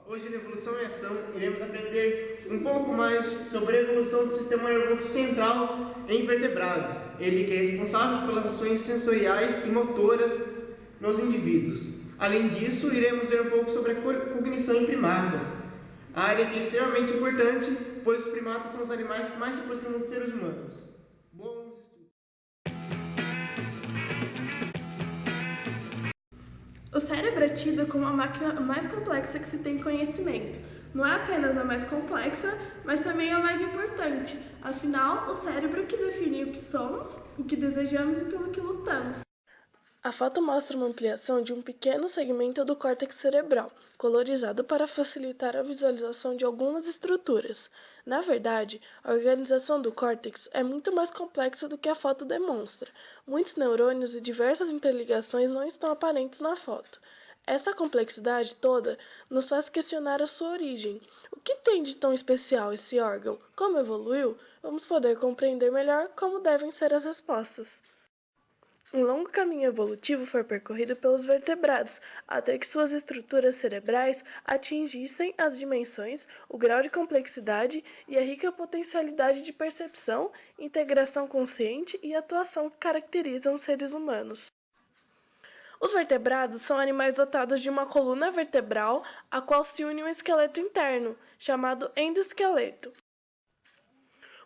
Hoje, na Evolução em Ação, iremos aprender um pouco mais sobre a evolução do sistema nervoso central em vertebrados, ele que é responsável pelas ações sensoriais e motoras nos indivíduos. Além disso, iremos ver um pouco sobre a cognição em primatas, área que é extremamente importante, pois os primatas são os animais que mais se aproximam dos seres humanos. Bons estudos! O cérebro é tido como a máquina mais complexa que se tem conhecimento. Não é apenas a mais complexa, mas também a mais importante. Afinal, o cérebro que define o que somos, o que desejamos e pelo que lutamos. A foto mostra uma ampliação de um pequeno segmento do córtex cerebral, colorizado para facilitar a visualização de algumas estruturas. Na verdade, a organização do córtex é muito mais complexa do que a foto demonstra. Muitos neurônios e diversas interligações não estão aparentes na foto. Essa complexidade toda nos faz questionar a sua origem. O que tem de tão especial esse órgão? Como evoluiu? Vamos poder compreender melhor como devem ser as respostas. Um longo caminho evolutivo foi percorrido pelos vertebrados, até que suas estruturas cerebrais atingissem as dimensões, o grau de complexidade e a rica potencialidade de percepção, integração consciente e atuação que caracterizam os seres humanos. Os vertebrados são animais dotados de uma coluna vertebral, a qual se une um esqueleto interno, chamado endoesqueleto.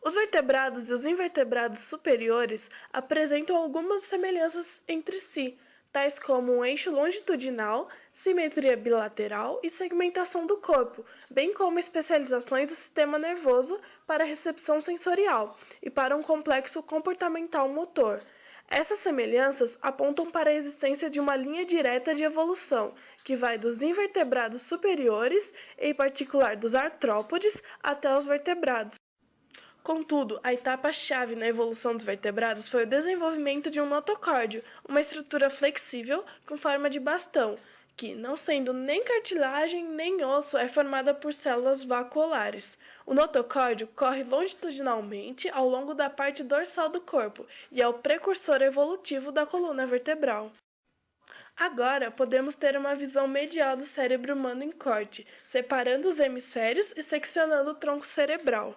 Os vertebrados e os invertebrados superiores apresentam algumas semelhanças entre si, tais como um eixo longitudinal, simetria bilateral e segmentação do corpo, bem como especializações do sistema nervoso para a recepção sensorial e para um complexo comportamental motor. Essas semelhanças apontam para a existência de uma linha direta de evolução, que vai dos invertebrados superiores, em particular dos artrópodes, até os vertebrados. Contudo, a etapa-chave na evolução dos vertebrados foi o desenvolvimento de um notocórdio, uma estrutura flexível com forma de bastão, que, não sendo nem cartilagem nem osso, é formada por células vacuolares. O notocórdio corre longitudinalmente ao longo da parte dorsal do corpo e é o precursor evolutivo da coluna vertebral. Agora, podemos ter uma visão medial do cérebro humano em corte, separando os hemisférios e seccionando o tronco cerebral.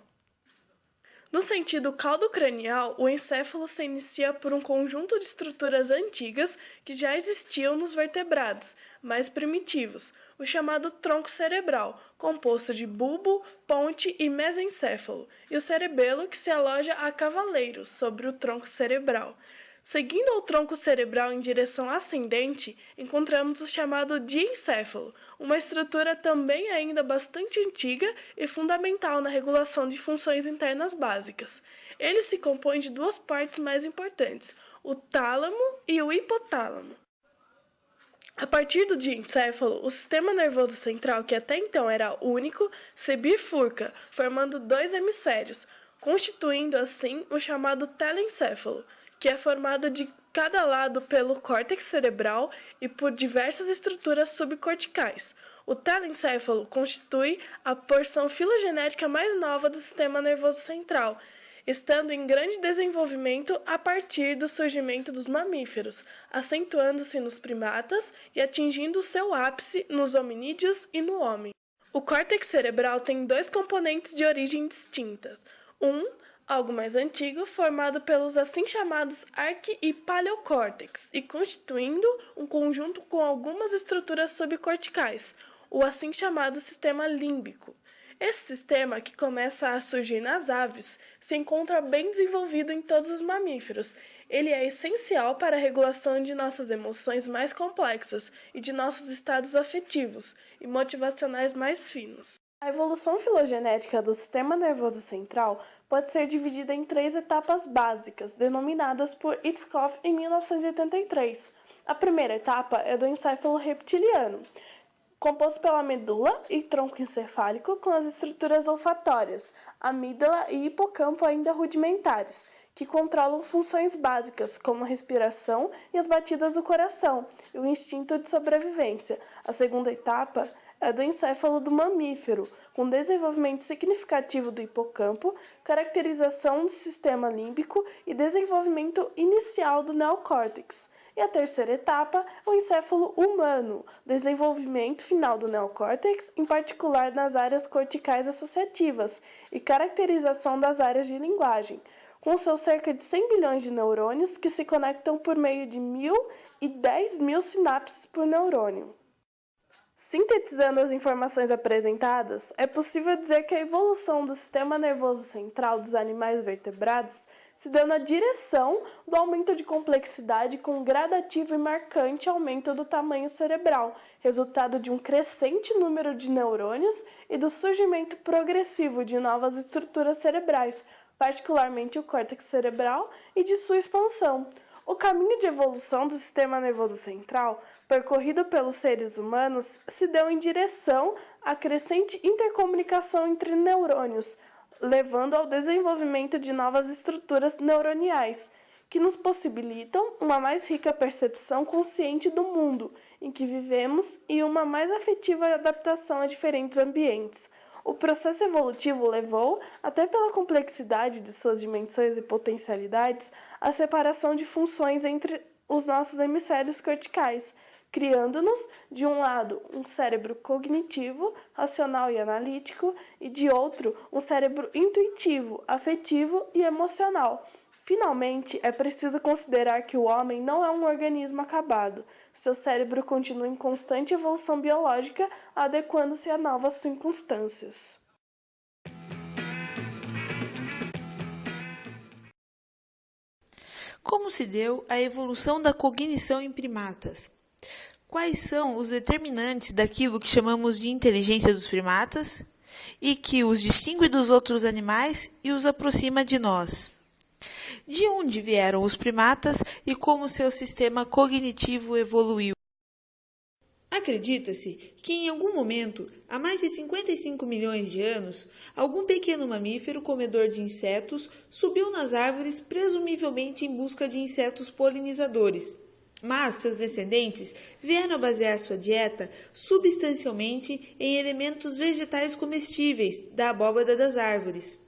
No sentido caldo-cranial, o encéfalo se inicia por um conjunto de estruturas antigas que já existiam nos vertebrados, mais primitivos, o chamado tronco cerebral, composto de bulbo, ponte e mesencéfalo, e o cerebelo que se aloja a cavaleiros sobre o tronco cerebral. Seguindo o tronco cerebral em direção ascendente, encontramos o chamado diencéfalo, uma estrutura também ainda bastante antiga e fundamental na regulação de funções internas básicas. Ele se compõe de duas partes mais importantes, o tálamo e o hipotálamo. A partir do diencéfalo, o sistema nervoso central, que até então era único, se bifurca, formando dois hemisférios, constituindo assim o chamado telencéfalo, que é formado de cada lado pelo córtex cerebral e por diversas estruturas subcorticais. O telencéfalo constitui a porção filogenética mais nova do sistema nervoso central, estando em grande desenvolvimento a partir do surgimento dos mamíferos, acentuando-se nos primatas e atingindo seu ápice nos hominídeos e no homem. O córtex cerebral tem dois componentes de origem distinta. Algo mais antigo, formado pelos assim chamados arque- e paleocórtex, e constituindo um conjunto com algumas estruturas subcorticais, o assim chamado sistema límbico. Esse sistema, que começa a surgir nas aves, se encontra bem desenvolvido em todos os mamíferos. Ele é essencial para a regulação de nossas emoções mais complexas e de nossos estados afetivos e motivacionais mais finos. A evolução filogenética do sistema nervoso central pode ser dividida em três etapas básicas, denominadas por Itzkoff em 1983. A primeira etapa é do encéfalo reptiliano, composto pela medula e tronco encefálico com as estruturas olfatórias, amígdala e hipocampo ainda rudimentares, que controlam funções básicas como a respiração e as batidas do coração e o instinto de sobrevivência. A segunda etapa é é do encéfalo do mamífero, com desenvolvimento significativo do hipocampo, caracterização do sistema límbico e desenvolvimento inicial do neocórtex. E a terceira etapa, o encéfalo humano, desenvolvimento final do neocórtex, em particular nas áreas corticais associativas, e caracterização das áreas de linguagem, com seus cerca de 100 bilhões de neurônios que se conectam por meio de 1.000 e 10.000 sinapses por neurônio. Sintetizando as informações apresentadas, é possível dizer que a evolução do sistema nervoso central dos animais vertebrados se deu na direção do aumento de complexidade com um gradativo e marcante aumento do tamanho cerebral, resultado de um crescente número de neurônios e do surgimento progressivo de novas estruturas cerebrais, particularmente o córtex cerebral, e de sua expansão. O caminho de evolução do sistema nervoso central, percorrido pelos seres humanos, se deu em direção à crescente intercomunicação entre neurônios, levando ao desenvolvimento de novas estruturas neuroniais, que nos possibilitam uma mais rica percepção consciente do mundo em que vivemos e uma mais afetiva adaptação a diferentes ambientes. O processo evolutivo levou, até pela complexidade de suas dimensões e potencialidades, à separação de funções entre os nossos hemisférios corticais, criando-nos, de um lado, um cérebro cognitivo, racional e analítico, e de outro, um cérebro intuitivo, afetivo e emocional. Finalmente, é preciso considerar que o homem não é um organismo acabado. Seu cérebro continua em constante evolução biológica, adequando-se a novas circunstâncias. Como se deu a evolução da cognição em primatas? Quais são os determinantes daquilo que chamamos de inteligência dos primatas e que os distingue dos outros animais e os aproxima de nós? De onde vieram os primatas e como seu sistema cognitivo evoluiu? Acredita-se que em algum momento, há mais de 55 milhões de anos, algum pequeno mamífero comedor de insetos subiu nas árvores presumivelmente em busca de insetos polinizadores. Mas seus descendentes vieram a basear sua dieta substancialmente em elementos vegetais comestíveis da abóbada das árvores.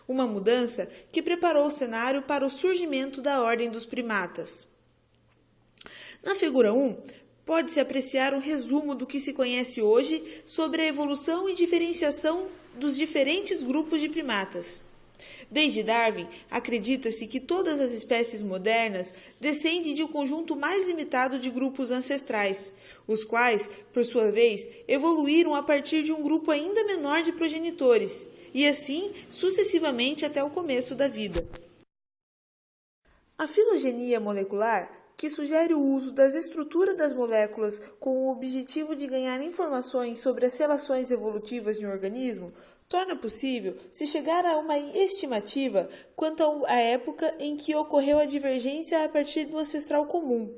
Uma mudança que preparou o cenário para o surgimento da ordem dos primatas. Na figura 1, pode-se apreciar um resumo do que se conhece hoje sobre a evolução e diferenciação dos diferentes grupos de primatas. Desde Darwin, acredita-se que todas as espécies modernas descendem de um conjunto mais limitado de grupos ancestrais, os quais, por sua vez, evoluíram a partir de um grupo ainda menor de progenitores, e assim sucessivamente até o começo da vida. A filogenia molecular, que sugere o uso das estruturas das moléculas com o objetivo de ganhar informações sobre as relações evolutivas de um organismo, torna possível se chegar a uma estimativa quanto à época em que ocorreu a divergência a partir do ancestral comum.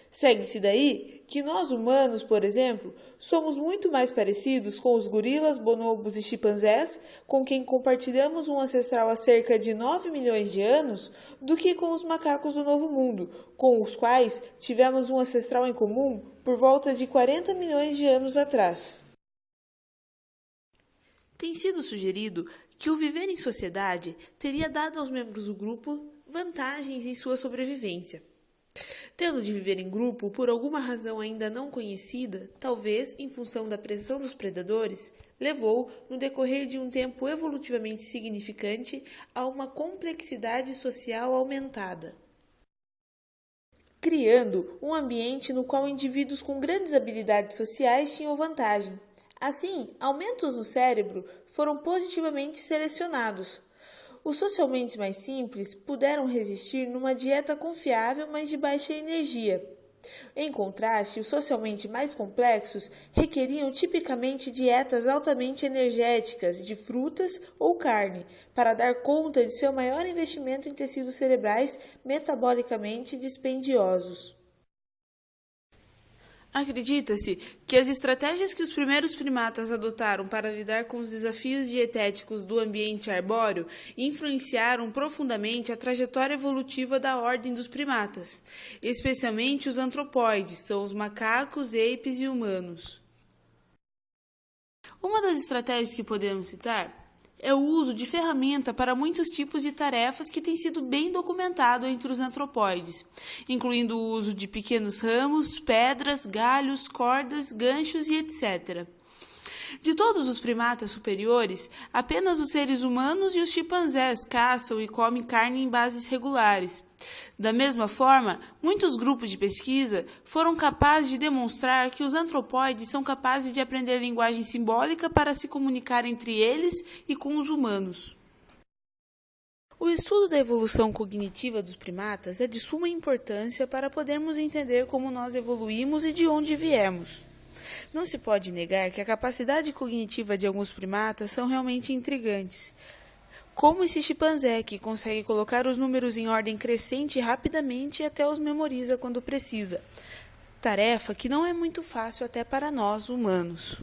Segue-se daí que nós humanos, por exemplo, somos muito mais parecidos com os gorilas, bonobos e chimpanzés, com quem compartilhamos um ancestral há cerca de 9 milhões de anos, do que com os macacos do Novo Mundo, com os quais tivemos um ancestral em comum por volta de 40 milhões de anos atrás. Tem sido sugerido que o viver em sociedade teria dado aos membros do grupo vantagens em sua sobrevivência. Tendo de viver em grupo por alguma razão ainda não conhecida, talvez em função da pressão dos predadores, levou, no decorrer de um tempo evolutivamente significante, a uma complexidade social aumentada, criando um ambiente no qual indivíduos com grandes habilidades sociais tinham vantagem. Assim, aumentos no cérebro foram positivamente selecionados. Os socialmente mais simples puderam resistir numa dieta confiável, mas de baixa energia. Em contraste, os socialmente mais complexos requeriam tipicamente dietas altamente energéticas de frutas ou carne, para dar conta de seu maior investimento em tecidos cerebrais metabolicamente dispendiosos. Acredita-se que as estratégias que os primeiros primatas adotaram para lidar com os desafios dietéticos do ambiente arbóreo influenciaram profundamente a trajetória evolutiva da ordem dos primatas, especialmente os antropóides, são os macacos, apes e humanos. Uma das estratégias que podemos citar é o uso de ferramenta para muitos tipos de tarefas que tem sido bem documentado entre os antropóides, incluindo o uso de pequenos ramos, pedras, galhos, cordas, ganchos e etc. De todos os primatas superiores, apenas os seres humanos e os chimpanzés caçam e comem carne em bases regulares. Da mesma forma, muitos grupos de pesquisa foram capazes de demonstrar que os antropóides são capazes de aprender linguagem simbólica para se comunicar entre eles e com os humanos. O estudo da evolução cognitiva dos primatas é de suma importância para podermos entender como nós evoluímos e de onde viemos. Não se pode negar que a capacidade cognitiva de alguns primatas são realmente intrigantes, como esse chimpanzé que consegue colocar os números em ordem crescente rapidamente e até os memoriza quando precisa, tarefa que não é muito fácil até para nós, humanos.